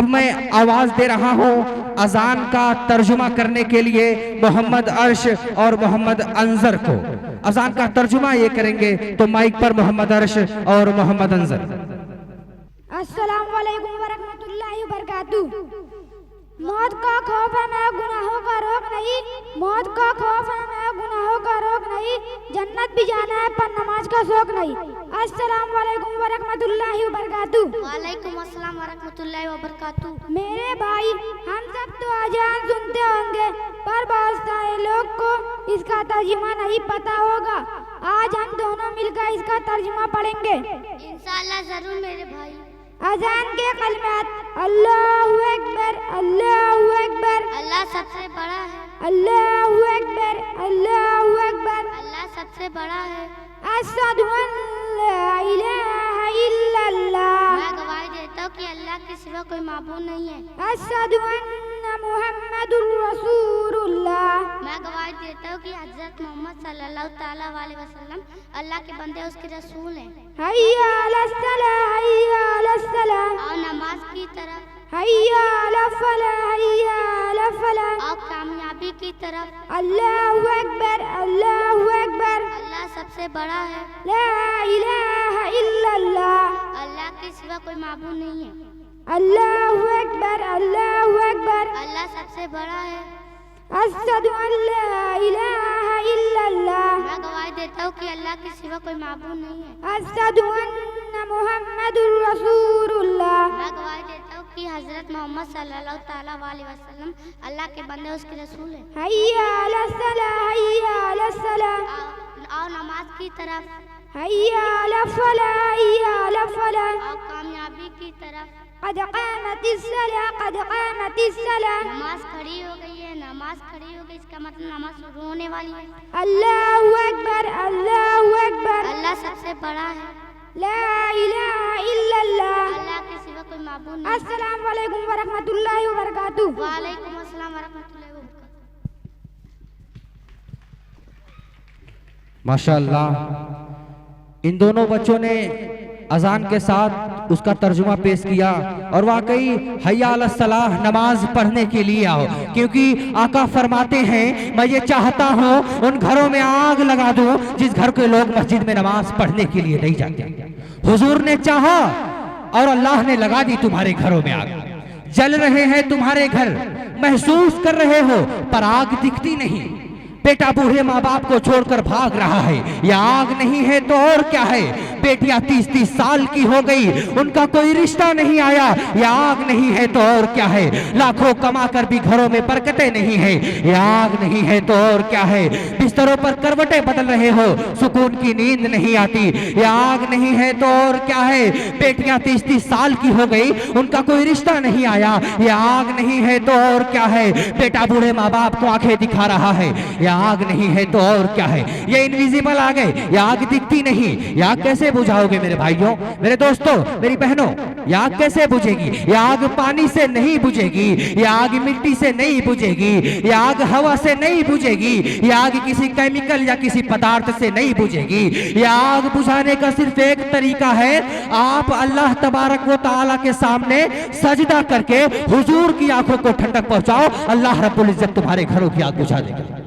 अब मैं आवाज दे रहा हूँ अजान का तर्जुमा करने के लिए मोहम्मद अर्श और मोहम्मद अंजर को। अजान का तर्जुमा ये करेंगे, तो माइक पर मोहम्मद अर्श और मोहम्मद अंजर। अस्सलाम वालेकुम वरहमतुल्लाहि वबरकातुहू। मौत का खौफ है मैं गुनाहों का रोक नहीं, मौत का खौफ है मैं गुनाहों का रोक नहीं, जन्नत भी जाना है पर नमाज का शौक नहीं। अस्सलाम वालेकुम वरहमतुल्लाहि वबरकातुहू। वालेकुम अस्सलाम वरहमतुल्लाहि वबरकातुहू। मेरे भाई, हम सब तो अजान सुनते होंगे पर बहुत सारे लोग को इसका तर्जुमा नहीं पता होगा। आज हम दोनों मिलकर इसका तर्जुमा पढ़ेंगे इंशाअल्लाह जरूर मेरे भाई। अजान के कलमात अल्लाहु अकबर, अल्लाहु अकबर, अल्लाह सबसे बड़ा है, अल्लाहु अकबर, अल्लाहु अकबर, अल्लाह सबसे बड़ा है। अशहदु अन ला इलाहा इल्लल्लाह, मैं गवाही देता हूँ कि अल्लाह के सिवा कोई माबूद नहीं है। अशहदु अन्ना मुहम्मदुर रसूलुल्लाह, मैं गवाही देता हूँ कि हजरत मोहम्मद सल्लल्लाहु तआला अलैहि वसल्लम अल्लाह के बंदे उसके रसूल हैं। हय्या अलस सलाह, हय्या अलस सलाह, और नमाज की तरफ, हय्या अला फलाह, हय्या अला फलाह, और कामयाबी की तरफ। अल्लाहु अकबर, अल्लाहु अकबर, अल्लाह सबसे बड़ा है, ला इलाहा इल्लल्लाह, अल्लाह के सिवा कोई माबूद नहीं है। अल्लाहु अकबर, अल्लाहु अकबर, अल्लाह सबसे बड़ा है। अशहदु अन ला इलाहा इल्लल्लाह, मैं गवाही देता हूँ कि अल्लाह के सिवा कोई माबूद नहीं है। अशहदु अन्ना मुहम्मदुर रसूलुल्लाह, मैं गवाही देता हूँ कि हजरत मोहम्मद सल्लल्लाहु तआला अलैहि वसल्लम अल्लाह के बंदे उसके रसूल हैं। हय्या अलस सलाह, हय्या अलस सलाह, और नमाज की तरफ, हय्या अला फलाह, हय्या अला फलाह, और कामयाबी की तरफ। क़द क़ामतिस सलाह, क़द क़ामतिस सलाह, नमाज खड़ी हो गई है, नमाज खड़ी हो गई, इसका मतलब नमाज शुरू होने वाली है। अल्लाहु अकबर, अल्लाहु अकबर, अल्लाह सबसे बड़ा है, ला इलाहा इल्लल्लाह। अल्लाह के सिवा कोई माबूद नहीं। अस्सलाम वालेकुम वरहमतुल्लाहि वबरकातुहू। वालेकुम अस्सलाम वरहमतुल्लाहि वबरकातुहू। माशाअल्लाह, इन दोनों बच्चों ने अजान के साथ उसका तर्जुमा पेश किया और वाकई हय्या अलस सलाह नमाज पढ़ने के लिए आओ, क्योंकि आका फरमाते हैं मैं ये चाहता हूँ उन घरों में आग लगा दूं जिस घर के लोग मस्जिद में नमाज पढ़ने के लिए नहीं जाते। हुजूर ने चाहा और अल्लाह ने लगा दी तुम्हारे घरों में आग। जल रहे हैं तुम्हारे घर, महसूस कर रहे हो पर आग दिखती नहीं। बेटा बूढ़े माँ बाप को छोड़कर भाग रहा है, यह आग नहीं है तो और क्या है। बेटियां 30-30 साल की हो गई, उनका कोई रिश्ता नहीं आया, यह आग नहीं है तो और क्या है। लाखों कमाकर भी घरों में बरकतें नहीं है, यह आग नहीं है तो और क्या है। बिस्तरों पर करवटें बदल रहे हो, सुकून की नींद नहीं आती, यह आग नहीं है तो और क्या है। बेटियां 30-30 साल की हो गई, उनका कोई रिश्ता नहीं आया, यह आग नहीं है तो और क्या है। बेटा बूढ़े माँ बाप को आंखें दिखा रहा है, आग नहीं है तो और क्या है। ये इनविजिबल आ गए, ये आग दिखती नहीं, ये आग कैसे बुझाओगे मेरे भाइयों, मेरे दोस्तों, मेरी बहनों। ये आग कैसे बुझेगी। ये आग पानी से नहीं बुझेगी, ये आग मिट्टी से नहीं बुझेगी, ये आग हवा से नहीं बुझेगी, ये आग किसी केमिकल या किसी पदार्थ से नहीं बुझेगी। ये आग बुझाने का सिर्फ एक तरीका है, आप अल्लाह तबारक व तआला के सामने सजदा करके हुजूर की आंखों को ठंडक पहुंचाओ, अल्लाह रब्बुल इज्जत तुम्हारे घरों की आग बुझा देगा।